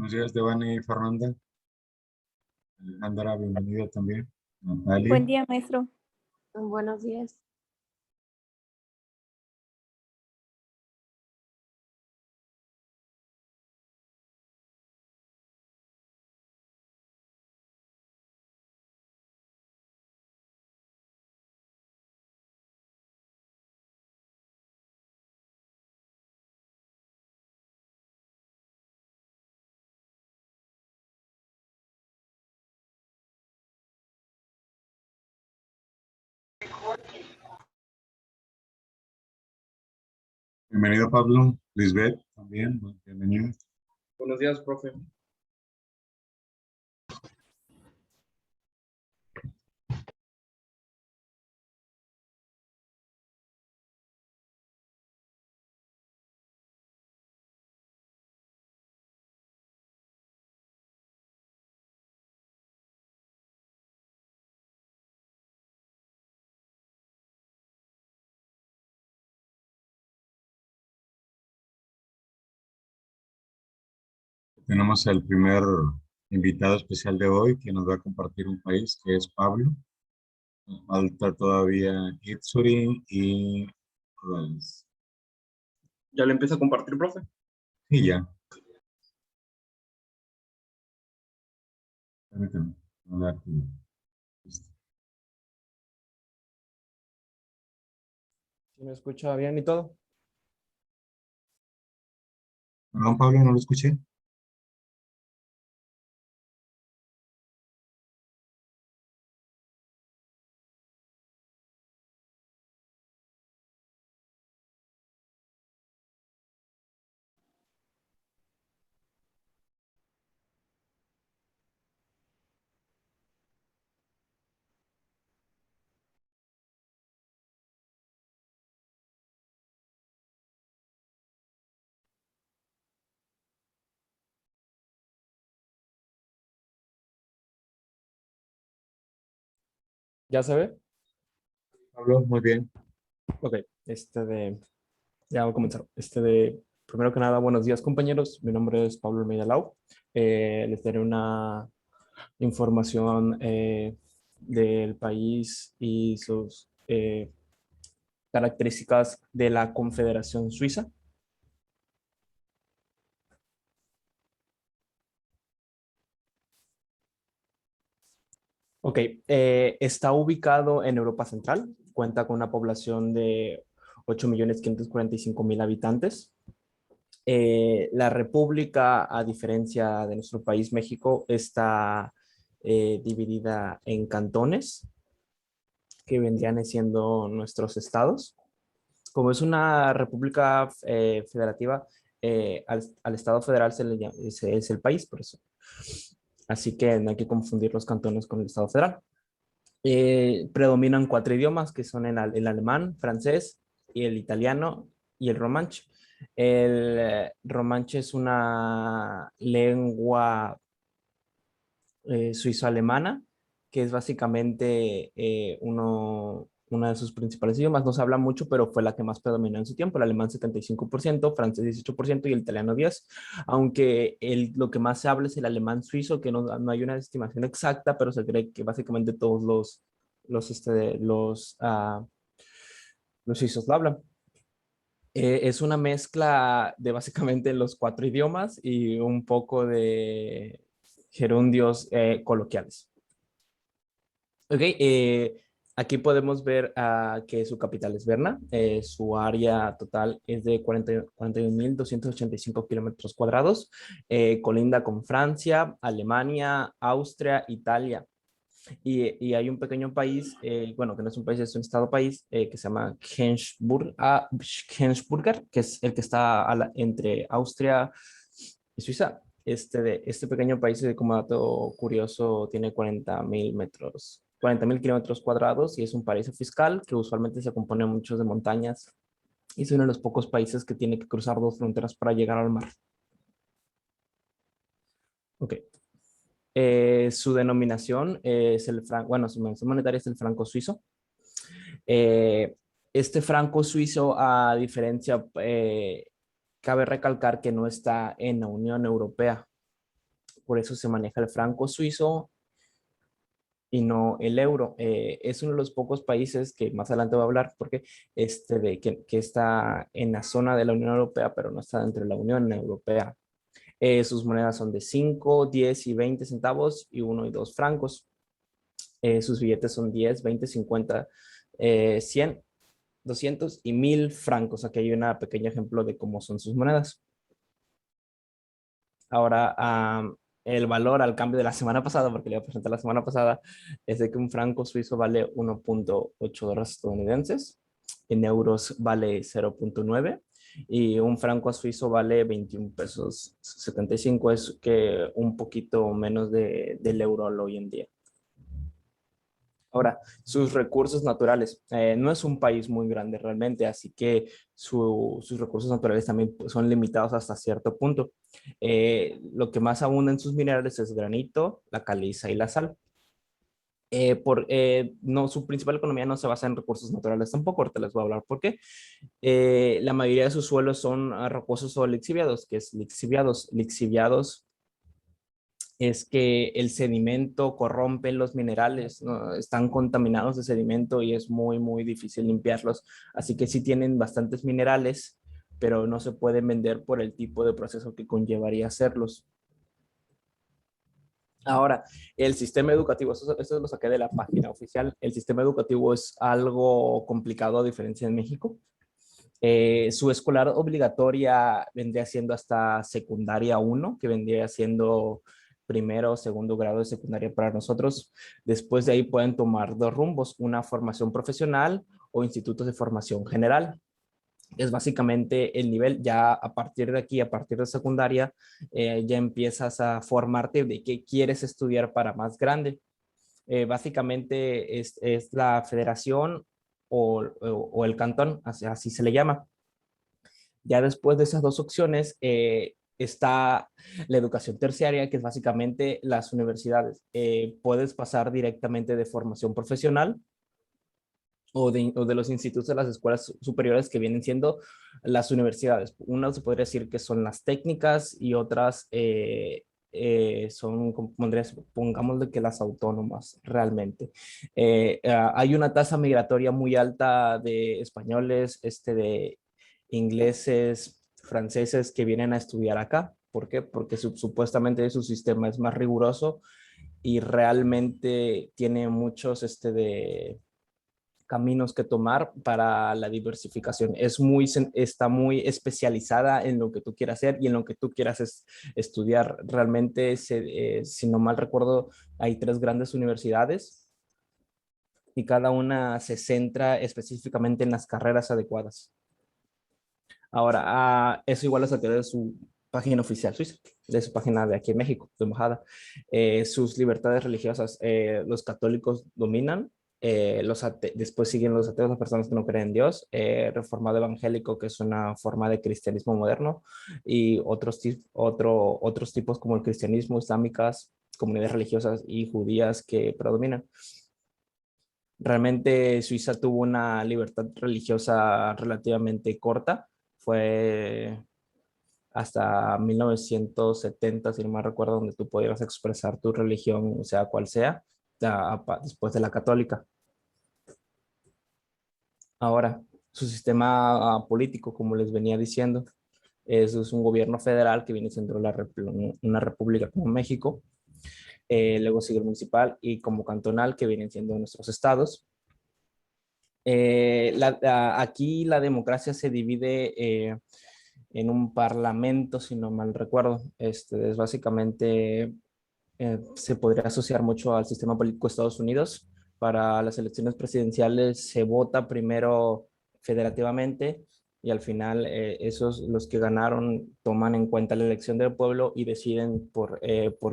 Buenos días, Devani y Fernanda. Alejandra, bienvenida también. Buen Natalia. día, maestro. Buenos días. Bienvenido, Pablo. Lisbeth, también. Bienvenido. Buenos días, profe. Tenemos el primer invitado especial de hoy que nos va a compartir un país, que es Pablo. Nos falta todavía Itsuri y Rhodes. ¿Ya le empiezo a compartir, profe? Y ya. Permítame. No la activo. Listo. ¿Sí me escucha bien y todo? Perdón, Pablo, no lo escuché. ¿Ya se ve? Pablo, muy bien. Ok, ya voy a comenzar. Primero que nada, buenos días, compañeros. Mi nombre es Pablo Almeida Lau. Les daré una información del país y sus características de la Confederación Suiza. Ok, está ubicado en Europa Central, cuenta con una población de 8.545.000 habitantes. La República, a diferencia de nuestro país, México, está dividida en cantones, que vendrían siendo nuestros estados. Como es una república federativa, al Estado federal es el país, por eso. Así que no hay que confundir los cantones con el Estado federal. Predominan 4 idiomas, que son el alemán, francés, y el italiano y el romanche. El romanche es una lengua suizo-alemana, que es básicamente una de sus principales idiomas. No se habla mucho, pero fue la que más predominó en su tiempo. El alemán 75%, francés 18% y el italiano 10%, aunque lo que más se habla es el alemán suizo, que no hay una estimación exacta, pero se cree que básicamente todos los suizos lo hablan. Es una mezcla de básicamente los 4 idiomas y un poco de gerundios coloquiales. Ok, aquí podemos ver que su capital es Berna. Su área total es de 41.285 kilómetros cuadrados. Colinda con Francia, Alemania, Austria, Italia. Y hay un pequeño país, bueno, que no es un país, es un estado-país, que se llama Hensburger, que es el que está entre Austria y Suiza. Este pequeño país, como dato curioso, tiene 40.000 kilómetros cuadrados y es un paraíso fiscal que usualmente se compone mucho de montañas y es uno de los pocos países que tiene que cruzar 2 fronteras para llegar al mar. Ok. Su denominación es el franco, bueno, su denominación monetaria es el franco suizo. Este franco suizo, a diferencia, cabe recalcar que no está en la Unión Europea. por eso se maneja el franco suizo y no el euro. Es uno de los pocos países que más adelante voy a hablar porque que está en la zona de la Unión Europea, pero no está dentro de la Unión Europea. Sus monedas son de 5, 10 y 20 centavos y 1 y 2 francos. Sus billetes son 10, 20, 50, 100, 200 y 1000 francos. Aquí hay un pequeño ejemplo de cómo son sus monedas. Ahora, el valor al cambio de la semana pasada, porque le voy a presentar la semana pasada, es de que un franco suizo vale 1.8 dólares estadounidenses, en euros vale 0.9 y un franco suizo vale 21 pesos 75, es que un poquito menos del euro hoy en día. Ahora, sus recursos naturales. No es un país muy grande realmente, así que sus recursos naturales también son limitados hasta cierto punto. Lo que más abunda en sus minerales es granito, la caliza y la sal. No, su principal economía no se basa en recursos naturales tampoco, ahorita les voy a hablar por qué. La mayoría de sus suelos son rocosos o lixiviados, que es lixiviados. Lixiviados es que el sedimento corrompe los minerales, ¿no? Están contaminados de sedimento y es muy, muy difícil limpiarlos. Así que sí tienen bastantes minerales, pero no se pueden vender por el tipo de proceso que conllevaría hacerlos. Ahora, el sistema educativo, eso lo saqué de la página oficial. El sistema educativo es algo complicado a diferencia de México. Su escolar obligatoria vendría siendo hasta secundaria 1, que vendría siendo primero o segundo grado de secundaria para nosotros. Después de ahí pueden tomar dos rumbos, una formación profesional o institutos de formación general. Es básicamente el nivel, ya a partir de aquí, a partir de secundaria, ya empiezas a formarte de qué quieres estudiar para más grande. Básicamente es la federación o el cantón, así se le llama. Ya después de esas dos opciones está la educación terciaria, que es básicamente las universidades. Puedes pasar directamente de formación profesional o de los institutos de las escuelas superiores que vienen siendo las universidades. Una se podría decir que son las técnicas y otras son, pongámosle que las autónomas realmente. Hay una tasa migratoria muy alta de españoles, de ingleses, franceses que vienen a estudiar acá. ¿Por qué? Porque supuestamente su sistema es más riguroso y realmente tiene muchos caminos que tomar para la diversificación. Está muy especializada en lo que tú quieras hacer y en lo que tú quieras estudiar. Realmente, si no mal recuerdo, hay 3 grandes universidades y cada una se centra específicamente en las carreras adecuadas. Ahora, eso igual lo saqué de su página oficial suiza, de su página de aquí en México, de embajada. Sus libertades religiosas, los católicos dominan, después siguen los ateos, las personas que no creen en Dios, reformado evangélico, que es una forma de cristianismo moderno, y otros tipos como el cristianismo, islámicas, comunidades religiosas y judías que predominan. Realmente Suiza tuvo una libertad religiosa relativamente corta, fue hasta 1970, si no me recuerdo, donde tú podías expresar tu religión, sea cual sea, después de la católica. Ahora, su sistema político, como les venía diciendo, es un gobierno federal que viene siendo una república como México, luego sigue el municipal y como cantonal, que vienen siendo nuestros estados. Aquí la democracia se divide en un parlamento, si no mal recuerdo. Es básicamente, se podría asociar mucho al sistema político de Estados Unidos. Para las elecciones presidenciales se vota primero federativamente y al final esos, los que ganaron, toman en cuenta la elección del pueblo y deciden por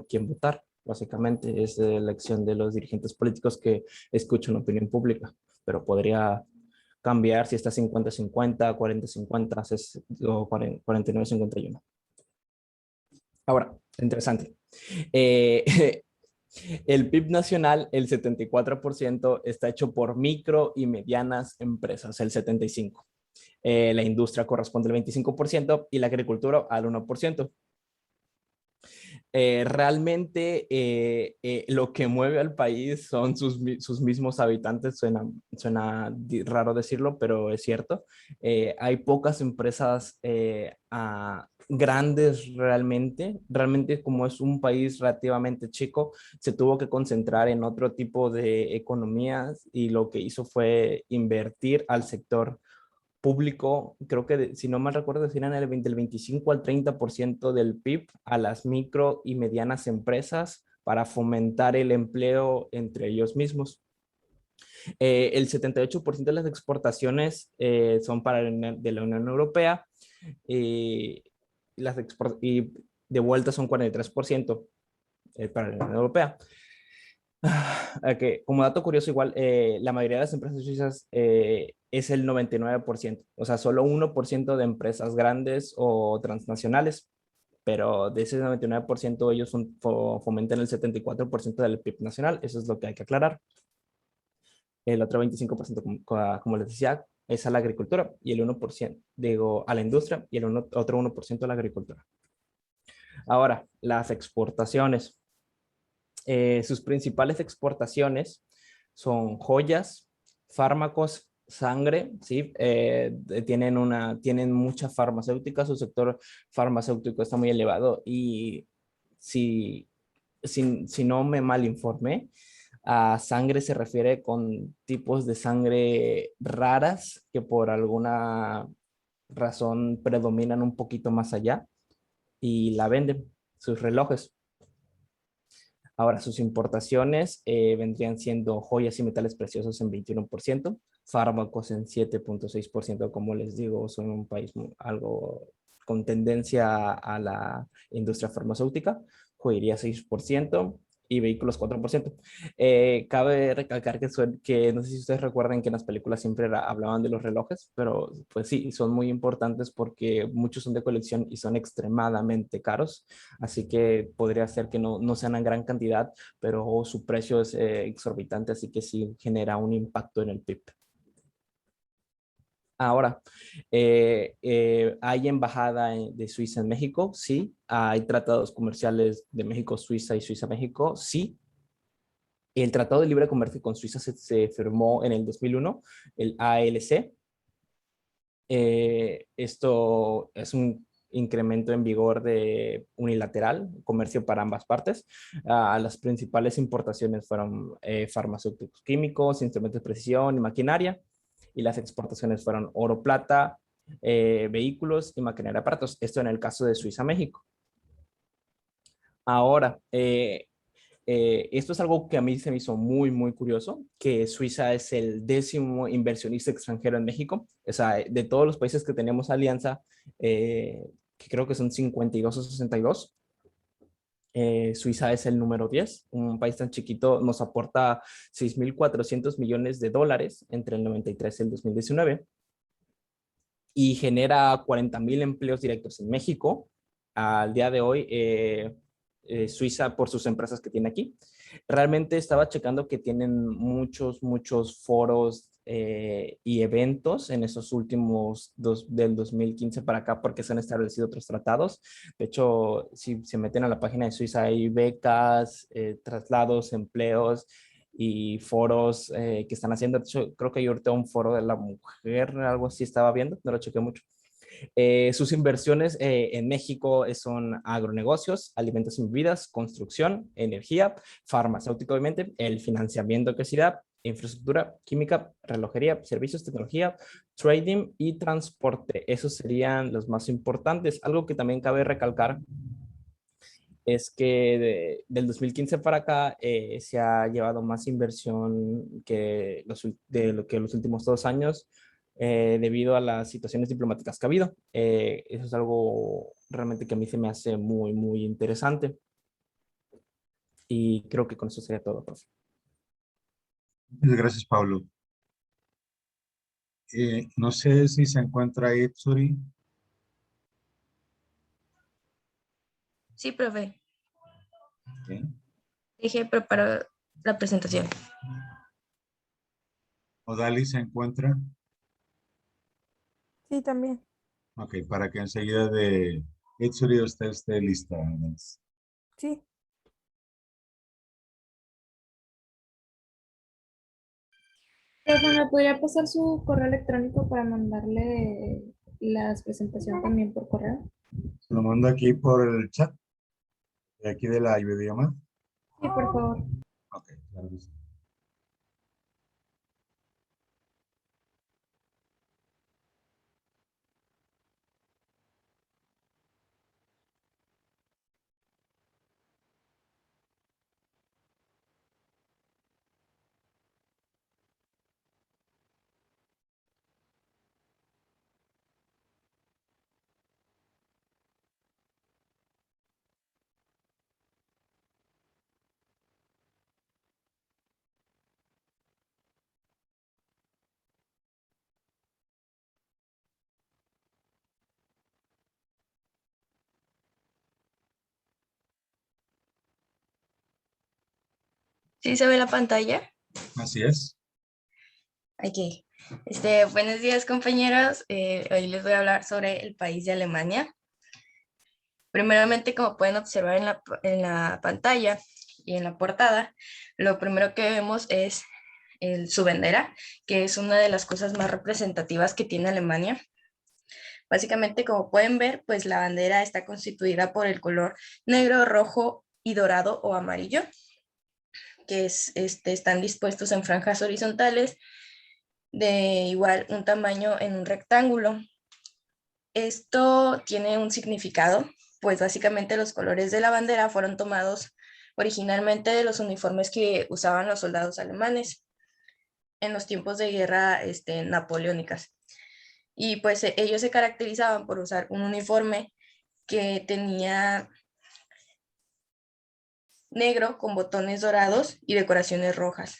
quién votar. Básicamente es la elección de los dirigentes políticos que escuchan opinión pública, pero podría cambiar si está 50-50, 40-50 o 49-51. Ahora, interesante. El PIB nacional, el 74%, está hecho por micro y medianas empresas, el 75%. La industria corresponde al 25% y la agricultura al 1%. Realmente lo que mueve al país son sus mismos habitantes. Suena raro decirlo, pero es cierto. Hay pocas empresas grandes realmente. Realmente, como es un país relativamente chico, se tuvo que concentrar en otro tipo de economías y lo que hizo fue invertir al sector público. Creo que, si no mal recuerdo, destinan del 25 al 30% del PIB a las micro y medianas empresas para fomentar el empleo entre ellos mismos. El 78% de las exportaciones son de la Unión Europea, y, y de vuelta son 43% para la Unión Europea. Okay. Como dato curioso, igual, la mayoría de las empresas suizas es el 99%, o sea, solo 1% de empresas grandes o transnacionales, pero de ese 99% ellos fomentan el 74% del PIB nacional. Eso es lo que hay que aclarar. El otro 25%, como les decía, es a la agricultura, y el 1%, digo, a la industria, y otro 1% a la agricultura. Ahora, las exportaciones. Sus principales exportaciones son joyas, fármacos, sangre, ¿sí? Tienen mucha farmacéutica. Su sector farmacéutico está muy elevado, y si no me mal informé, a sangre se refiere con tipos de sangre raras que por alguna razón predominan un poquito más allá y la venden. Sus relojes. Ahora, sus importaciones vendrían siendo joyas y metales preciosos en 21%, fármacos en 7.6%. Como les digo, son un país algo con tendencia a la industria farmacéutica. Joyería 6% y vehículos 4%. Cabe recalcar que no sé si ustedes recuerdan que en las películas siempre hablaban de los relojes, pero pues sí, son muy importantes porque muchos son de colección y son extremadamente caros. Así que podría ser que no sean en gran cantidad, pero su precio es exorbitante, así que sí genera un impacto en el PIB. Ahora, ¿hay embajada de Suiza en México? Sí. ¿Hay tratados comerciales de México-Suiza y Suiza-México? Sí. El Tratado de Libre Comercio con Suiza se firmó en el 2001, el ALC. Esto es un incremento en vigor de unilateral, comercio para ambas partes. Las principales importaciones fueron farmacéuticos químicos, instrumentos de precisión y maquinaria, y las exportaciones fueron oro, plata, vehículos y maquinaria de aparatos. Esto en el caso de Suiza-México. Ahora, esto es algo que a mí se me hizo muy, muy curioso, que Suiza es el 10º inversionista extranjero en México. O sea, de todos los países que tenemos alianza, que creo que son 52 o 62, Suiza es el número 10. Un país tan chiquito nos aporta 6.400 millones de dólares entre el 93 y el 2019, y genera 40,000 empleos directos en México. Al día de hoy, Suiza, por sus empresas que tiene aquí. Realmente estaba checando que tienen muchos foros y eventos en esos últimos del 2015 para acá, porque se han establecido otros tratados. De hecho, si se meten a la página de Suiza, hay becas, traslados, empleos y foros que están haciendo. De hecho, creo que hay ahorita un foro de la mujer, algo así estaba viendo, no lo chequé mucho. Sus inversiones en México son agronegocios, alimentos y bebidas, construcción, energía, farmacéutico, obviamente, el financiamiento que se da, infraestructura, química, relojería, servicios, tecnología, trading y transporte. Esos serían los más importantes. Algo que también cabe recalcar es que del 2015 para acá se ha llevado más inversión de lo que los últimos 2 años, debido a las situaciones diplomáticas que ha habido. Eso es algo realmente que a mí se me hace muy, muy interesante. Y creo que con eso sería todo, profe. Muchas gracias, Pablo. No sé si se encuentra Itsuri. Sí, profe. Ok. Dije preparar la presentación. Odali se encuentra. Sí, también. Ok, para que enseguida de Itsuri usted esté lista. Sí. Profe, ¿me podría pasar su correo electrónico para mandarle las presentaciones también por correo? Se lo mando aquí por el chat, de aquí de la videollamada. Sí, por favor. Ok, claro que sí. ¿Sí se ve la pantalla? Así es. Aquí. Buenos días, compañeros. Hoy les voy a hablar sobre el país de Alemania. Primeramente, como pueden observar en la pantalla y en la portada, lo primero que vemos es su bandera, que es una de las cosas más representativas que tiene Alemania. Básicamente, como pueden ver, pues la bandera está constituida por el color negro, rojo y dorado o amarillo, que están dispuestos en franjas horizontales de igual un tamaño en un rectángulo. Esto tiene un significado, pues básicamente los colores de la bandera fueron tomados originalmente de los uniformes que usaban los soldados alemanes en los tiempos de guerra napoleónicas. Y pues ellos se caracterizaban por usar un uniforme que tenía negro con botones dorados y decoraciones rojas.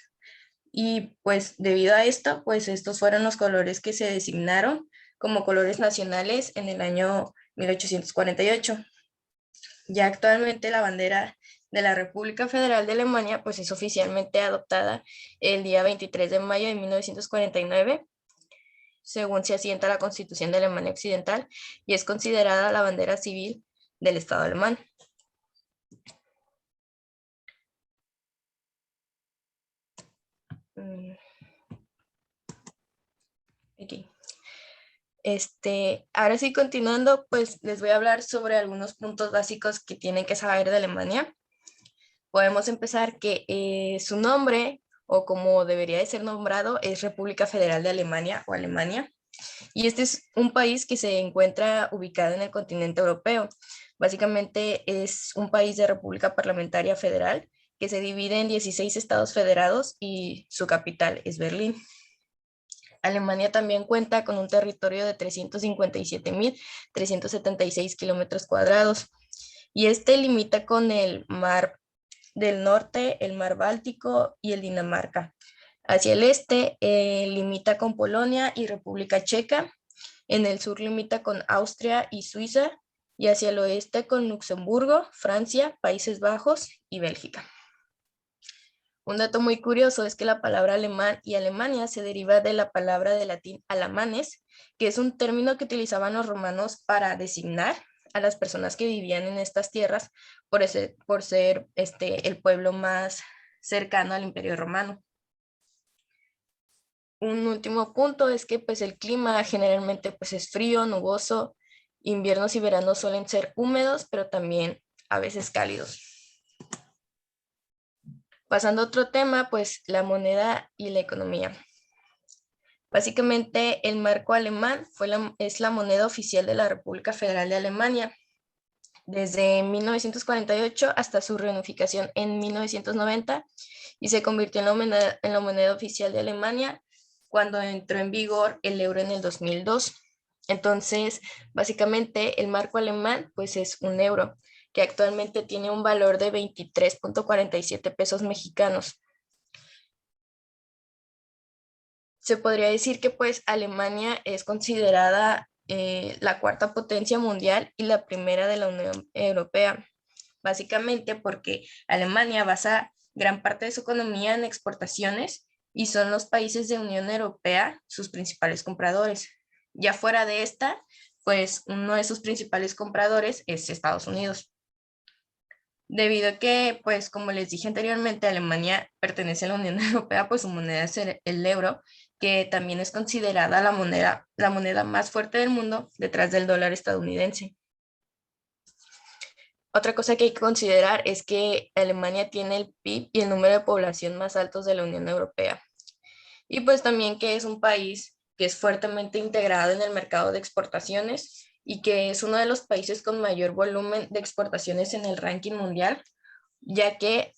Y pues debido a esto, pues estos fueron los colores que se designaron como colores nacionales en el año 1848. Ya actualmente la bandera de la República Federal de Alemania pues es oficialmente adoptada el día 23 de mayo de 1949, según se asienta la Constitución de Alemania Occidental, y es considerada la bandera civil del Estado alemán. Aquí. Ahora sí, continuando, pues les voy a hablar sobre algunos puntos básicos que tienen que saber de Alemania. Podemos empezar que su nombre, o como debería de ser nombrado, es República Federal de Alemania o Alemania. Y este es un país que se encuentra ubicado en el continente europeo. Básicamente es un país de república parlamentaria federal que se divide en 16 estados federados y su capital es Berlín. Alemania también cuenta con un territorio de 357.376 kilómetros cuadrados y limita con el Mar del Norte, el Mar Báltico y el Dinamarca. Hacia el este limita con Polonia y República Checa, en el sur limita con Austria y Suiza y hacia el oeste con Luxemburgo, Francia, Países Bajos y Bélgica. Un dato muy curioso es que la palabra alemán y Alemania se deriva de la palabra de latín alamanes, que es un término que utilizaban los romanos para designar a las personas que vivían en estas tierras por ser el pueblo más cercano al Imperio Romano. Un último punto es que pues el clima generalmente pues es frío, nuboso, inviernos y veranos suelen ser húmedos, pero también a veces cálidos. Pasando a otro tema, pues la moneda y la economía. Básicamente el marco alemán es la moneda oficial de la República Federal de Alemania desde 1948 hasta su reunificación en 1990 y se convirtió en la moneda oficial de Alemania cuando entró en vigor el euro en el 2002. Entonces, básicamente el marco alemán pues es un euro que actualmente tiene un valor de 23.47 pesos mexicanos. Se podría decir que pues Alemania es considerada la cuarta potencia mundial y la primera de la Unión Europea, básicamente porque Alemania basa gran parte de su economía en exportaciones y son los países de Unión Europea sus principales compradores. Ya fuera de esta, pues uno de sus principales compradores es Estados Unidos. Debido a que, pues como les dije anteriormente, Alemania pertenece a la Unión Europea, pues su moneda es el euro, que también es considerada la moneda más fuerte del mundo detrás del dólar estadounidense. Otra cosa que hay que considerar es que Alemania tiene el PIB y el número de población más altos de la Unión Europea. Y pues también que es un país que es fuertemente integrado en el mercado de exportaciones y que es uno de los países con mayor volumen de exportaciones en el ranking mundial, ya que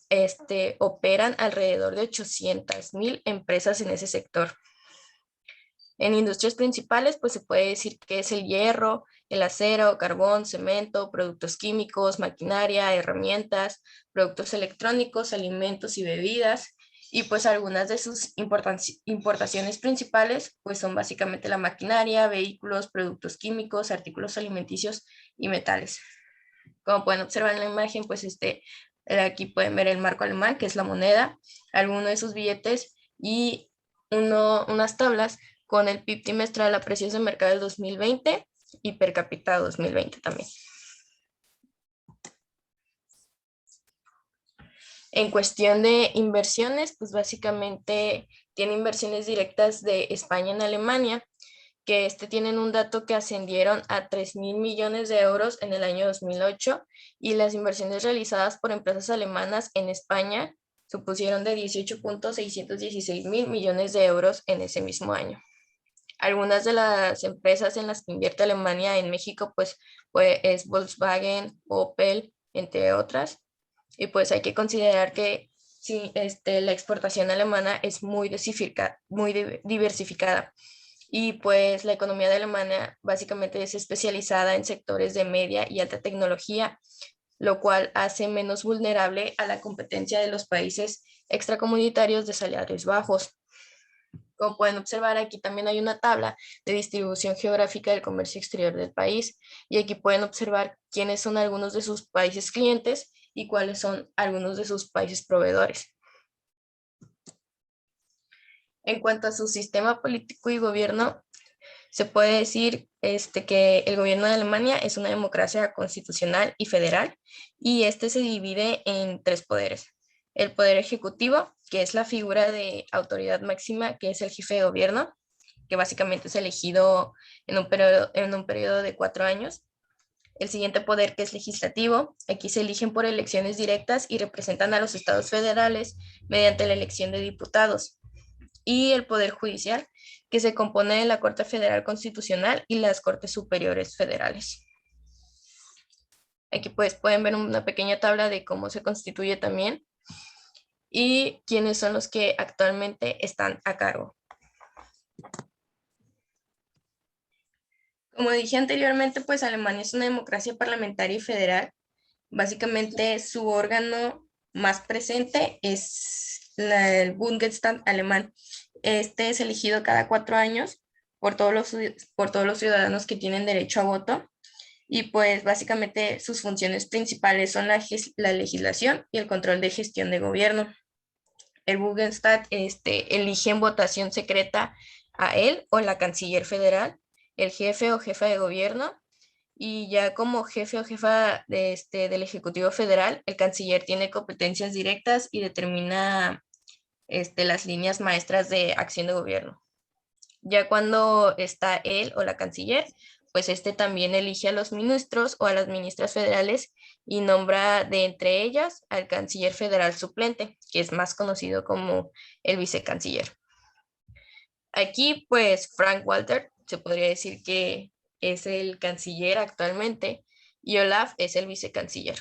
operan alrededor de 800.000 empresas en ese sector. En industrias principales, pues se puede decir que es el hierro, el acero, carbón, cemento, productos químicos, maquinaria, herramientas, productos electrónicos, alimentos y bebidas. Y pues algunas de sus importaciones principales pues son básicamente la maquinaria, vehículos, productos químicos, artículos alimenticios y metales. Como pueden observar en la imagen, pues aquí pueden ver el marco alemán, que es la moneda, algunos de sus billetes y unas tablas con el PIB trimestral a precios de mercado del 2020 y per cápita 2020 también. En cuestión de inversiones, pues básicamente tiene inversiones directas de España en Alemania, que tienen un dato que ascendieron a 3.000 millones de euros en el año 2008 y las inversiones realizadas por empresas alemanas en España supusieron de 18.616 mil millones de euros en ese mismo año. Algunas de las empresas en las que invierte Alemania en México pues es Volkswagen, Opel, entre otras. Y pues hay que considerar que sí, la exportación alemana es muy diversificada. Y pues la economía de Alemania básicamente es especializada en sectores de media y alta tecnología, lo cual hace menos vulnerable a la competencia de los países extracomunitarios de salarios bajos. Como pueden observar, aquí también hay una tabla de distribución geográfica del comercio exterior del país y aquí pueden observar quiénes son algunos de sus países clientes y cuáles son algunos de sus países proveedores. En cuanto a su sistema político y gobierno, se puede decir que el gobierno de Alemania es una democracia constitucional y federal y se divide en 3 poderes. El poder ejecutivo, que es la figura de autoridad máxima, que es el jefe de gobierno, que básicamente es elegido en un periodo de 4 años. El siguiente poder, que es legislativo, aquí se eligen por elecciones directas y representan a los estados federales mediante la elección de diputados. Y el poder judicial, que se compone de la Corte Federal Constitucional y las Cortes Superiores Federales. Aquí pues pueden ver una pequeña tabla de cómo se constituye también y quiénes son los que actualmente están a cargo. Como dije anteriormente, pues Alemania es una democracia parlamentaria y federal. Básicamente su órgano más presente es el Bundestag alemán. Este es elegido cada 4 años por todos los ciudadanos que tienen derecho a voto. Y pues básicamente sus funciones principales son la legislación y el control de gestión de gobierno. El Bundestag elige en votación secreta a él o la canciller federal, el jefe o jefa de gobierno, y ya como jefe o jefa del Ejecutivo Federal, el canciller tiene competencias directas y determina las líneas maestras de acción de gobierno. Ya cuando está él o la canciller, pues también elige a los ministros o a las ministras federales y nombra de entre ellas al canciller federal suplente, que es más conocido como el vicecanciller. Aquí, pues, Frank-Walter se podría decir que es el canciller actualmente y Olaf es el vicecanciller.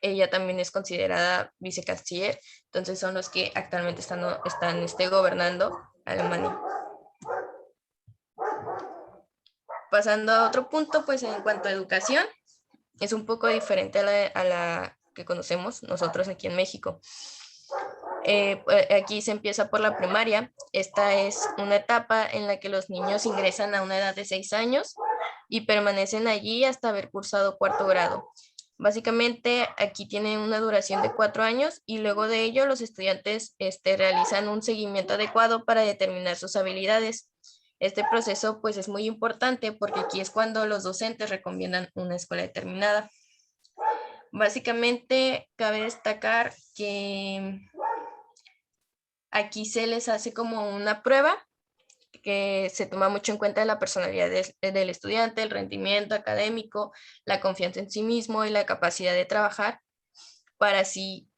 Ella también es considerada vicecanciller, entonces son los que actualmente están gobernando Alemania. Pasando a otro punto, pues en cuanto a educación, es un poco diferente a la que conocemos nosotros aquí en México. Aquí se empieza por la primaria. Esta es una etapa en la que los niños ingresan a una edad de 6 años y permanecen allí hasta haber cursado 4º grado. Básicamente aquí tienen una duración de 4 años y luego de ello los estudiantes realizan un seguimiento adecuado para determinar sus habilidades. Este proceso pues es muy importante porque aquí es cuando los docentes recomiendan una escuela determinada. Básicamente, cabe destacar que aquí se les hace como una prueba que se toma mucho en cuenta la personalidad del estudiante, el rendimiento académico, la confianza en sí mismo y la capacidad de trabajar para así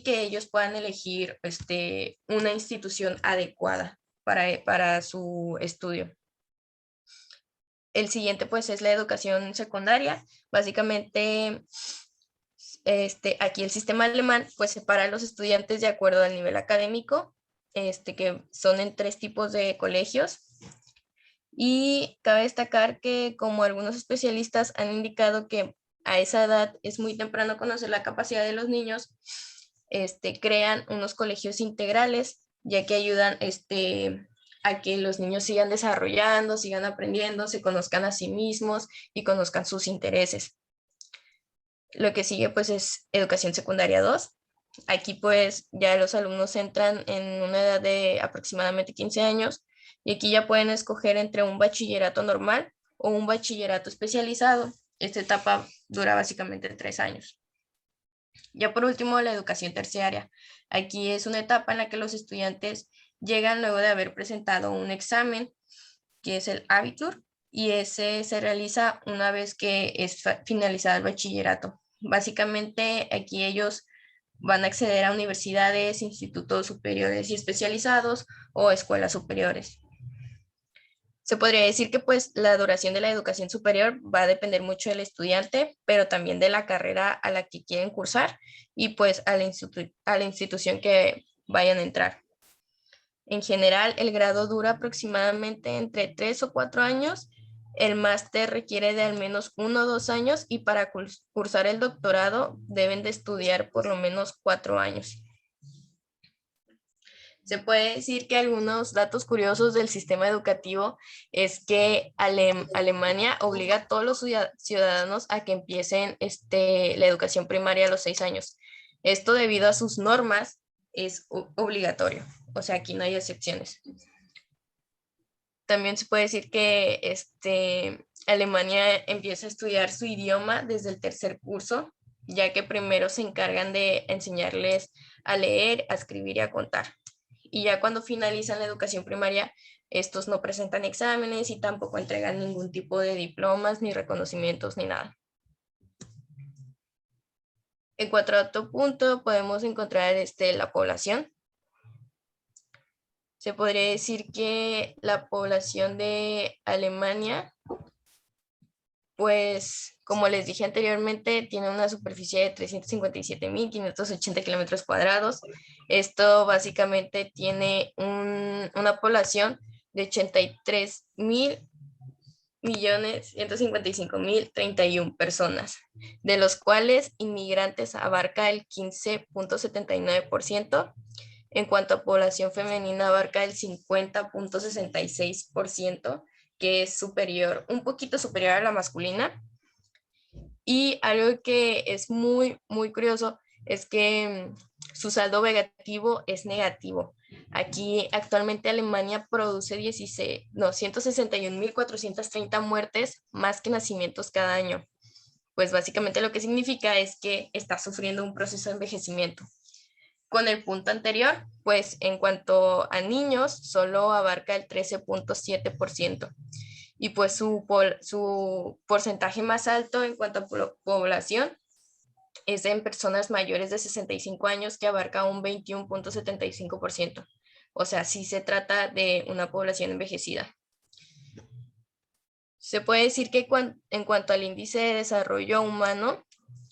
que ellos puedan elegir una institución adecuada para su estudio. El siguiente pues es la educación secundaria. Básicamente aquí el sistema alemán pues separa a los estudiantes de acuerdo al nivel académico, que son en 3 tipos de colegios. Y cabe destacar que como algunos especialistas han indicado que a esa edad es muy temprano conocer la capacidad de los niños, crean unos colegios integrales, ya que ayudan a que los niños sigan desarrollando, sigan aprendiendo, se conozcan a sí mismos y conozcan sus intereses. Lo que sigue pues es educación secundaria 2. Aquí pues ya los alumnos entran en una edad de aproximadamente 15 años y aquí ya pueden escoger entre un bachillerato normal o un bachillerato especializado. Esta etapa dura básicamente 3 años. Ya por último, la educación terciaria. Aquí es una etapa en la que los estudiantes llegan luego de haber presentado un examen, que es el Abitur, y ese se realiza una vez que es finalizado el bachillerato. Básicamente, aquí ellos van a acceder a universidades, institutos superiores y especializados o escuelas superiores. Se podría decir que pues la duración de la educación superior va a depender mucho del estudiante, pero también de la carrera a la que quieren cursar y pues a la institución que vayan a entrar. En general, el grado dura aproximadamente entre 3 o 4 años. El máster requiere de al menos 1 o 2 años y para cursar el doctorado deben de estudiar por lo menos 4 años. Se puede decir que algunos datos curiosos del sistema educativo es que Alemania obliga a todos los ciudadanos a que empiecen la educación primaria a los 6 años. Esto debido a sus normas es obligatorio, o sea, aquí no hay excepciones. También se puede decir que Alemania empieza a estudiar su idioma desde el 3er curso, ya que primero se encargan de enseñarles a leer, a escribir y a contar. Y ya cuando finalizan la educación primaria, estos no presentan exámenes y tampoco entregan ningún tipo de diplomas, ni reconocimientos, ni nada. En cuanto a otro punto, podemos encontrar la población. Se podría decir que la población de Alemania, pues, como les dije anteriormente, tiene una superficie de 357.580 kilómetros cuadrados. Esto básicamente tiene una población de 83.155.031 personas, de los cuales inmigrantes abarca el 15.79%. En cuanto a población femenina, abarca el 50.66%, que es superior, un poquito superior a la masculina. Y algo que es muy, muy curioso es que su saldo vegetivo es negativo. Aquí actualmente Alemania produce 161.430 muertes más que nacimientos cada año. Pues básicamente lo que significa es que está sufriendo un proceso de envejecimiento. Con el punto anterior, pues en cuanto a niños, solo abarca el 13.7%. Y pues su porcentaje más alto en cuanto a población es en personas mayores de 65 años, que abarca un 21.75%. O sea, sí se trata de una población envejecida. Se puede decir que en cuanto al índice de desarrollo humano,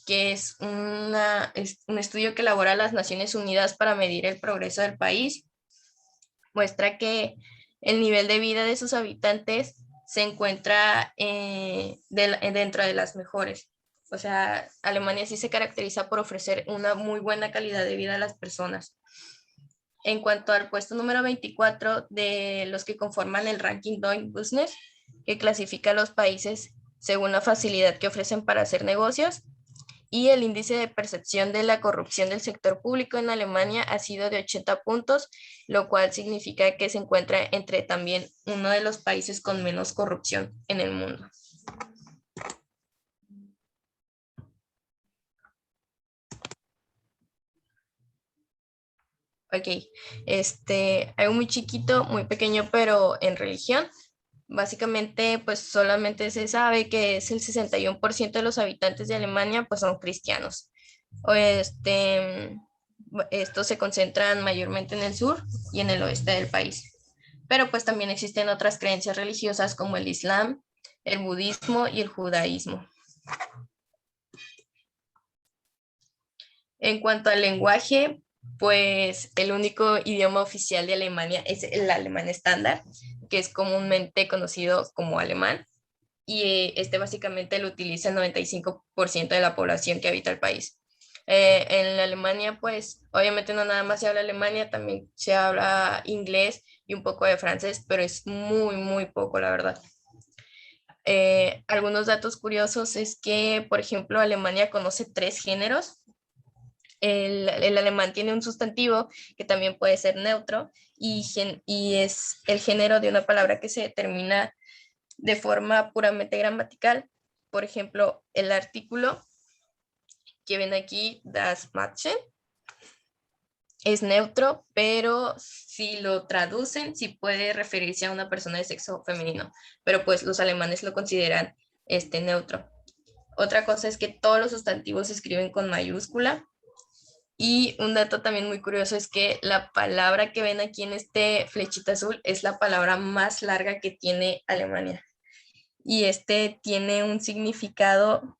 que es un estudio que elabora las Naciones Unidas para medir el progreso del país, muestra que el nivel de vida de sus habitantes se encuentra dentro de las mejores. O sea, Alemania sí se caracteriza por ofrecer una muy buena calidad de vida a las personas. En cuanto al puesto número 24 de los que conforman el ranking Doing Business, que clasifica a los países según la facilidad que ofrecen para hacer negocios, y el índice de percepción de la corrupción del sector público en Alemania ha sido de 80 puntos, lo cual significa que se encuentra entre también uno de los países con menos corrupción en el mundo. Ok, algo muy chiquito, muy pequeño, pero en religión. Básicamente, pues solamente se sabe que es el 61% de los habitantes de Alemania, pues son cristianos. O estos se concentran mayormente en el sur y en el oeste del país. Pero pues también existen otras creencias religiosas como el Islam, el budismo y el judaísmo. En cuanto al lenguaje, pues el único idioma oficial de Alemania es el alemán estándar, que es comúnmente conocido como alemán, y básicamente lo utiliza el 95% de la población que habita el país. En Alemania, pues obviamente no nada más se habla Alemania, también se habla inglés y un poco de francés, pero es muy, muy poco, la verdad. Algunos datos curiosos es que, por ejemplo, Alemania conoce 3 géneros. El alemán tiene un sustantivo que también puede ser neutro y es el género de una palabra que se determina de forma puramente gramatical. Por ejemplo, el artículo que ven aquí, das Mädchen, es neutro, pero si lo traducen, sí puede referirse a una persona de sexo femenino, pero pues los alemanes lo consideran neutro. Otra cosa es que todos los sustantivos se escriben con mayúscula. Y un dato también muy curioso es que la palabra que ven aquí en flechita azul es la palabra más larga que tiene Alemania. Y tiene un significado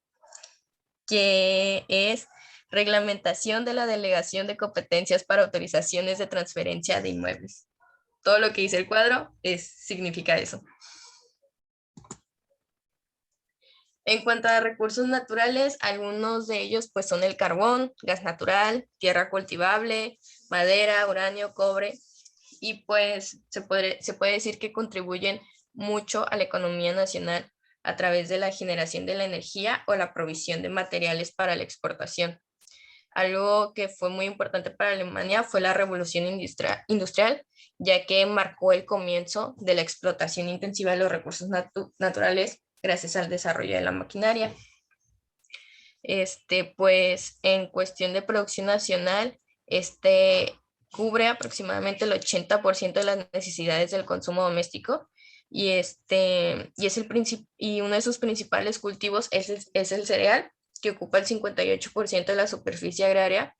que es reglamentación de la delegación de competencias para autorizaciones de transferencia de inmuebles. Todo lo que dice el cuadro significa eso. En cuanto a recursos naturales, algunos de ellos pues son el carbón, gas natural, tierra cultivable, madera, uranio, cobre, y pues se puede decir que contribuyen mucho a la economía nacional a través de la generación de la energía o la provisión de materiales para la exportación. Algo que fue muy importante para Alemania fue la revolución industrial, ya que marcó el comienzo de la explotación intensiva de los recursos naturales gracias al desarrollo de la maquinaria. Pues en cuestión de producción nacional, cubre aproximadamente el 80% de las necesidades del consumo doméstico y, y uno de sus principales cultivos es el cereal, que ocupa el 58% de la superficie agraria,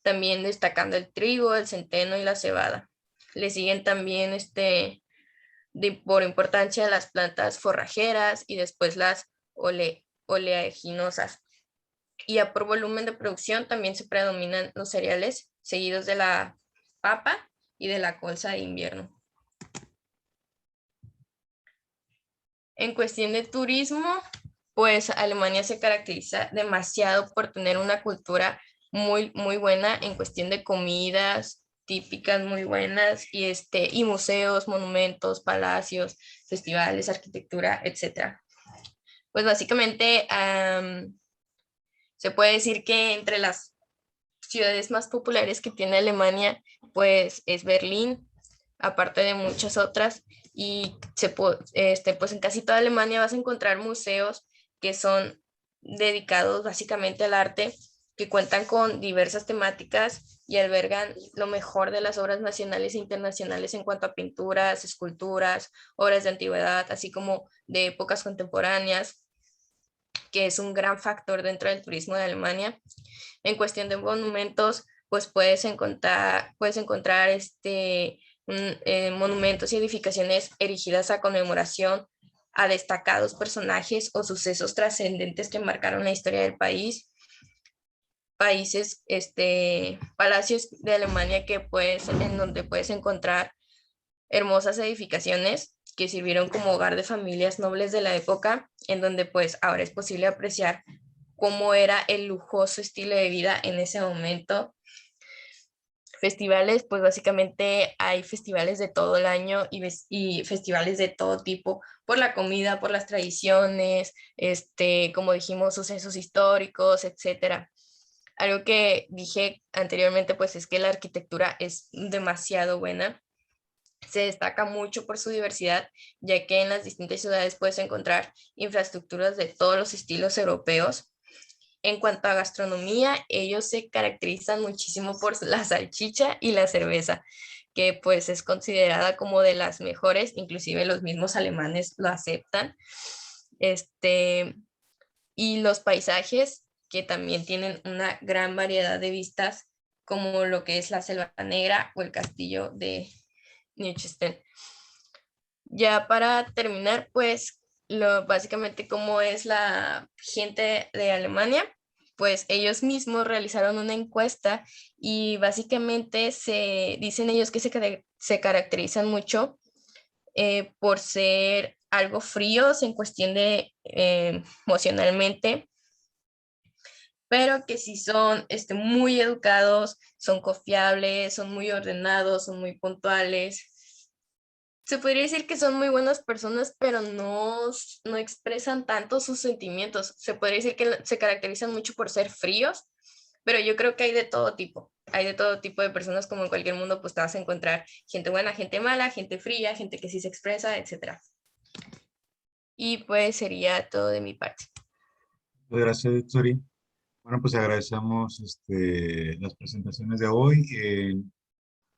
también destacando el trigo, el centeno y la cebada. Le siguen también por importancia las plantas forrajeras y después las oleaginosas. Y por volumen de producción también se predominan los cereales, seguidos de la papa y de la colza de invierno. En cuestión de turismo, pues Alemania se caracteriza demasiado por tener una cultura muy, muy buena en cuestión de comidas típicas muy buenas y museos, monumentos, palacios, festivales, arquitectura, etc. Pues básicamente se puede decir que entre las ciudades más populares que tiene Alemania, pues es Berlín, aparte de muchas otras, y pues en casi toda Alemania vas a encontrar museos que son dedicados básicamente al arte, que cuentan con diversas temáticas y albergan lo mejor de las obras nacionales e internacionales en cuanto a pinturas, esculturas, obras de antigüedad, así como de épocas contemporáneas, que es un gran factor dentro del turismo de Alemania. En cuestión de monumentos, pues puedes encontrar monumentos y edificaciones erigidas a conmemoración a destacados personajes o sucesos trascendentes que marcaron la historia del país. Palacios de Alemania en donde puedes encontrar hermosas edificaciones que sirvieron como hogar de familias nobles de la época, en donde pues ahora es posible apreciar cómo era el lujoso estilo de vida en ese momento. Festivales, pues básicamente hay festivales de todo el año y festivales de todo tipo, por la comida, por las tradiciones, como dijimos, sucesos históricos, etcétera. Algo que dije anteriormente, pues es que la arquitectura es demasiado buena. Se destaca mucho por su diversidad, ya que en las distintas ciudades puedes encontrar infraestructuras de todos los estilos europeos. en cuanto a gastronomía, ellos se caracterizan muchísimo por la salchicha y la cerveza, que pues es considerada como de las mejores, inclusive los mismos alemanes lo aceptan. Y los paisajes, que también tienen una gran variedad de vistas, como lo que es la Selva Negra o el castillo de Neuschwanstein. Ya para terminar, pues básicamente cómo es la gente de Alemania, pues ellos mismos realizaron una encuesta y básicamente dicen ellos que se caracterizan mucho por ser algo fríos en cuestión de emocionalmente, pero que sí son muy educados, son confiables, son muy ordenados, son muy puntuales. Se podría decir que son muy buenas personas, pero no expresan tanto sus sentimientos. Se podría decir que se caracterizan mucho por ser fríos, pero yo creo que hay de todo tipo. Hay de todo tipo de personas, como en cualquier mundo, pues te vas a encontrar gente buena, gente mala, gente fría, gente que sí se expresa, etc. Y pues sería todo de mi parte. Muchas gracias, Itsuri. Bueno, pues agradecemos las presentaciones de hoy.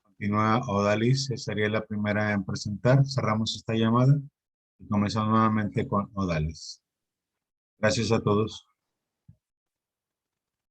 Continúa Odalis, sería la primera en presentar. Cerramos esta llamada y comenzamos nuevamente con Odalis. Gracias a todos.